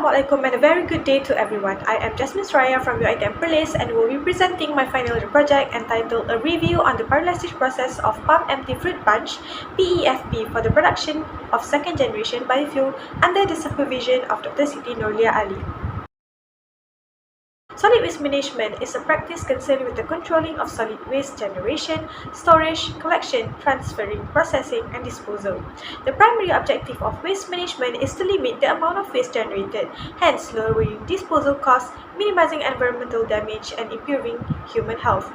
Assalamualaikum and a very good day to everyone. I am Jasmin Suraya from UiTM Perlis and will be presenting my final year project entitled A Review on the Pyrolysis Process of Palm Empty Fruit Bunch (PEFB) for the production of second generation biofuel under the supervision of Dr. Siti Nurlia Ali. Solid waste management is a practice concerned with the controlling of solid waste generation, storage, collection, transferring, processing, and disposal. The primary objective of waste management is to limit the amount of waste generated, hence lowering disposal costs, minimizing environmental damage, and improving human health.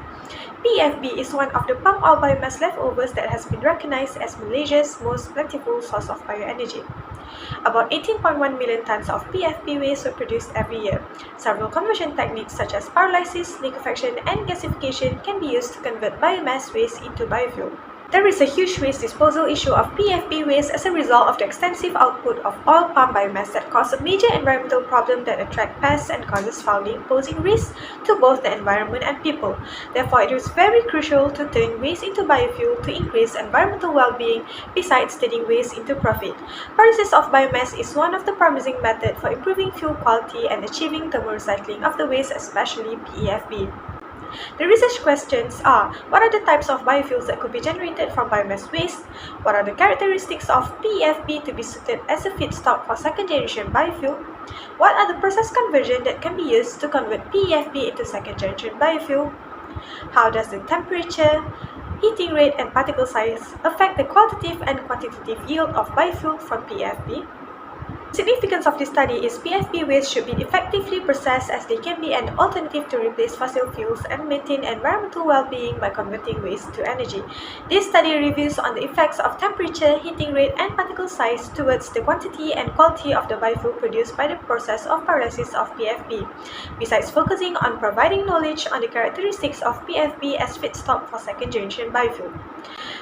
PEFB is one of the palm oil biomass leftovers that has been recognized as Malaysia's most plentiful source of bioenergy. About 18.1 million tons of PEFB waste were produced every year. Several conversion techniques such as pyrolysis, liquefaction, and gasification can be used to convert biomass waste into biofuel. There is a huge waste disposal issue of PEFB waste as a result of the extensive output of oil palm biomass that causes a major environmental problem that attracts pests and causes fouling, posing risks to both the environment and people. Therefore, it is very crucial to turn waste into biofuel to increase environmental well-being besides turning waste into profit. Pyrolysis of biomass is one of the promising methods for improving fuel quality and achieving thermal recycling of the waste, especially PEFB. The research questions are: what are the types of biofuels that could be generated from biomass waste? What are the characteristics of PEFB to be suited as a feedstock for second generation biofuel? What are the process conversion that can be used to convert PEFB into second generation biofuel? How does the temperature, heating rate, and particle size affect the qualitative and quantitative yield of biofuel from PEFB? The significance of this study is PEFB waste should be effectively processed as they can be an alternative to replace fossil fuels and maintain environmental well-being by converting waste to energy. This study reviews on the effects of temperature, heating rate, and particle size towards the quantity and quality of the biofuel produced by the process of pyrolysis of PEFB, besides focusing on providing knowledge on the characteristics of PEFB as feedstock for second-generation biofuel.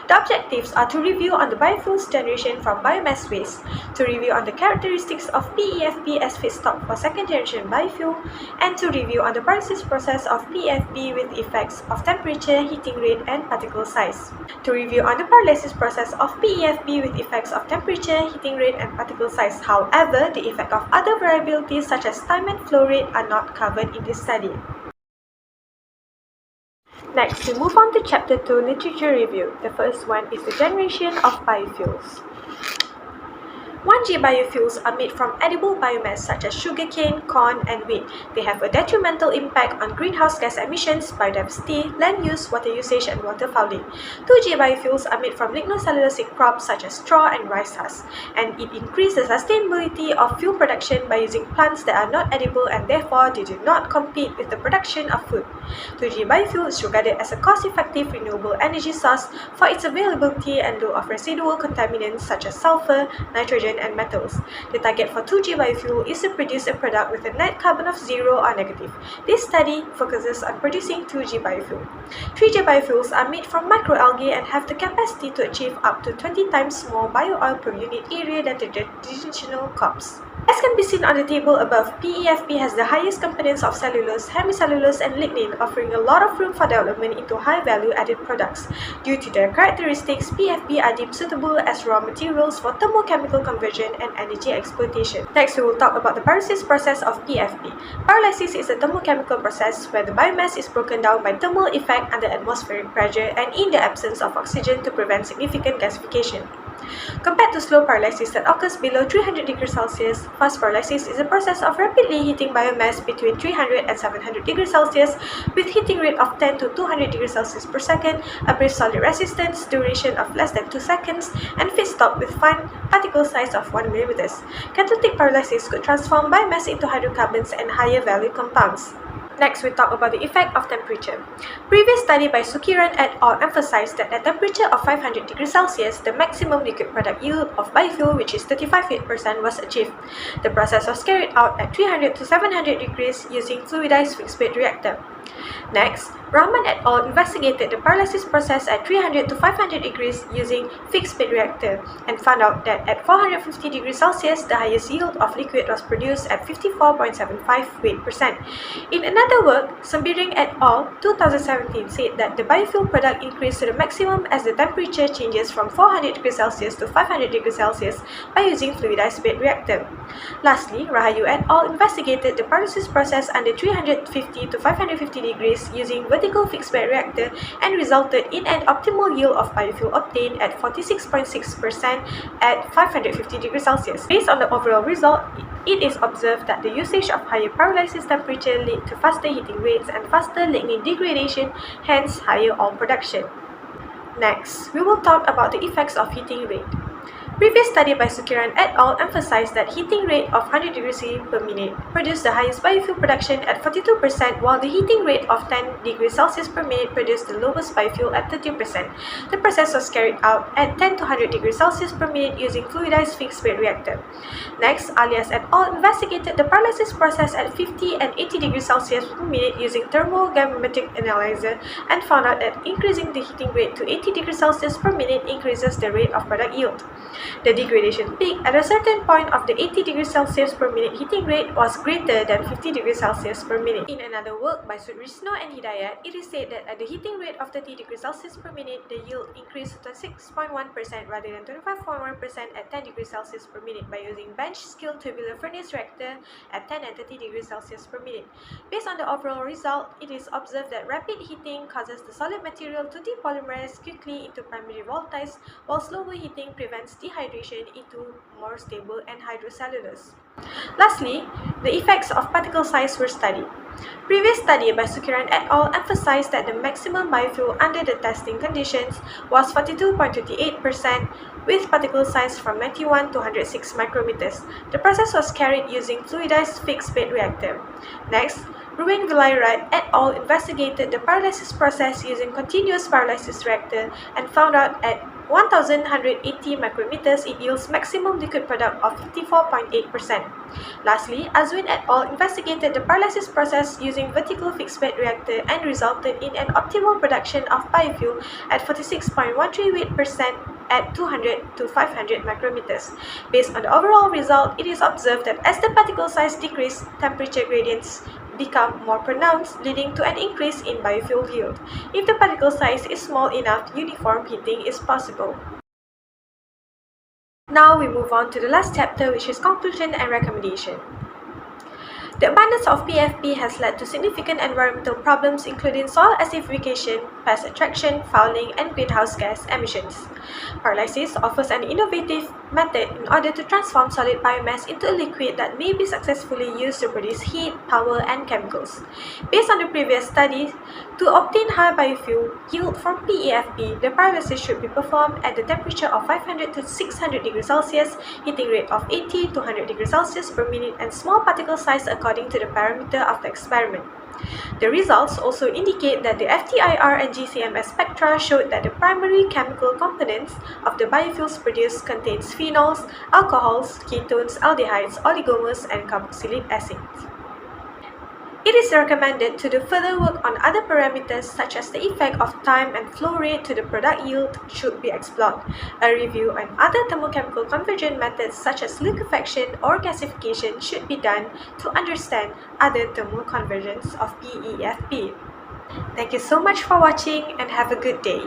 The objectives are to review on the biofuels generation from biomass waste, to review on the characteristics of PEFB as feedstock for second-generation biofuel, and to review on the pyrolysis process of PEFB with effects of temperature, heating rate, and particle size. To review on the pyrolysis process of PEFB with effects of temperature, heating rate, and particle size. However, the effect of other variabilities such as time and flow rate are not covered in this study. Next, we move on to Chapter 2, Literature Review. The first one is the generation of biofuels. 1G biofuels are made from edible biomass such as sugarcane, corn, and wheat. They have a detrimental impact on greenhouse gas emissions, biodiversity, land use, water usage, and water fouling. 2G biofuels are made from lignocellulosic crops such as straw and rice husk, and it increases the sustainability of fuel production by using plants that are not edible and therefore they do not compete with the production of food. 2G biofuel is regarded as a cost-effective renewable energy source for its availability and low of residual contaminants such as sulfur, nitrogen, and metals. The target for 2G biofuel is to produce a product with a net carbon of 0 or negative. This study focuses on producing 2G biofuel. 3G biofuels are made from microalgae and have the capacity to achieve up to 20 times more bio-oil per unit area than the traditional crops. As can be seen on the table above, PEFB has the highest components of cellulose, hemicellulose, and lignin, offering a lot of room for development into high-value added products. Due to their characteristics, PEFB are deemed suitable as raw materials for thermochemical conversion and energy exploitation. Next, we will talk about the pyrolysis process of PEFB. Pyrolysis is a thermochemical process where the biomass is broken down by thermal effect under atmospheric pressure and in the absence of oxygen to prevent significant gasification. Compared to slow pyrolysis that occurs below 300 degrees Celsius, fast pyrolysis is a process of rapidly heating biomass between 300 and 700 degrees Celsius with heating rate of 10 to 200 degrees Celsius per second, a brief solid resistance duration of less than 2 seconds, and feedstock with fine particle size of 1 mm. Catalytic pyrolysis could transform biomass into hydrocarbons and higher value compounds. Next, we talk about the effect of temperature. Previous study by Sukiran et al. Emphasized that at temperature of 500 degrees Celsius, the maximum liquid product yield of biofuel, which is 35%, was achieved. The process was carried out at 300 to 700 degrees using fluidized fixed bed reactor. Next, Rahman et al. Investigated the pyrolysis process at 300 to 500 degrees using fixed bed reactor and found out that at 450 degrees Celsius, the highest yield of liquid was produced at 54.75 weight%. In another work, Sembiring et al. 2017 said that the biofuel product increased to the maximum as the temperature changes from 400 degrees Celsius to 500 degrees Celsius by using fluidized bed reactor. Lastly, Rahayu et al. Investigated the pyrolysis process under 350 to 550 degrees using vertical fixed bed reactor and resulted in an optimal yield of biofuel obtained at 46.6% at 550 degrees Celsius. Based on the overall result, it is observed that the usage of higher pyrolysis temperature led to faster heating rates and faster lignin degradation, hence higher oil production. Next, we will talk about the effects of heating rate. Previous study by Sukiran et al. Emphasized that heating rate of 100 degrees C per minute produced the highest biofuel production at 42%, while the heating rate of 10 degrees Celsius per minute produced the lowest biofuel at 30%. The process was carried out at 10 to 100 degrees Celsius per minute using fluidized fixed bed reactor. Next, Alias et al. Investigated the pyrolysis process at 50 and 80 degrees Celsius per minute using thermogammetric analyzer and found out that increasing the heating rate to 80 degrees Celsius per minute increases the rate of product yield. The degradation peak at a certain point of the 80 degrees Celsius per minute heating rate was greater than 50 degrees Celsius per minute. In another work by Sudrisno and Hidayat, it is said that at the heating rate of 30 degrees Celsius per minute, the yield increased to 6.1% rather than 25.1% at 10 degrees Celsius per minute by using bench-scale tubular furnace reactor at 10 and 30 degrees Celsius per minute. Based on the overall result, it is observed that rapid heating causes the solid material to depolymerize quickly into primary volatiles, while slower heating prevents dehydration into more stable and hydrocellulose. Lastly, the effects of particle size were studied. Previous study by Sukiran et al. Emphasized that the maximum biofuel under the testing conditions was 42.28% with particle size from 91 to 106 micrometers. The process was carried using fluidized fixed bed reactor. Next, Ruin Vilayrat et al. Investigated the pyrolysis process using continuous pyrolysis reactor and found out at 1180 micrometers it yields maximum liquid product of 54.8%. Lastly, Azwin et al. Investigated the pyrolysis process using vertical fixed bed reactor and resulted in an optimal production of biofuel at 46.13 weight% at 200 to 500 micrometers. Based on the overall result, it is observed that as the particle size decreases, temperature gradients become more pronounced, leading to an increase in biofuel yield. If the particle size is small enough, uniform heating is possible. Now we move on to the last chapter, which is conclusion and recommendation. The abundance of PEFB has led to significant environmental problems including soil acidification, pest attraction, fouling, and greenhouse gas emissions. Pyrolysis offers an innovative method in order to transform solid biomass into a liquid that may be successfully used to produce heat, power, and chemicals. Based on the previous studies, to obtain high biofuel yield from PEFB, the pyrolysis should be performed at the temperature of 500 to 600 degrees Celsius, heating rate of 80 to 100 degrees Celsius per minute, and small particle size according to the parameter of the experiment. The results also indicate that the FTIR and GCMS spectra showed that the primary chemical components of the biofuels produced contains phenols, alcohols, ketones, aldehydes, oligomers, and carboxylic acids. It is recommended to do further work on other parameters such as the effect of time and flow rate to the product yield should be explored. A review on other thermochemical conversion methods such as liquefaction or gasification should be done to understand other thermal conversions of PEFB. Thank you so much for watching and have a good day.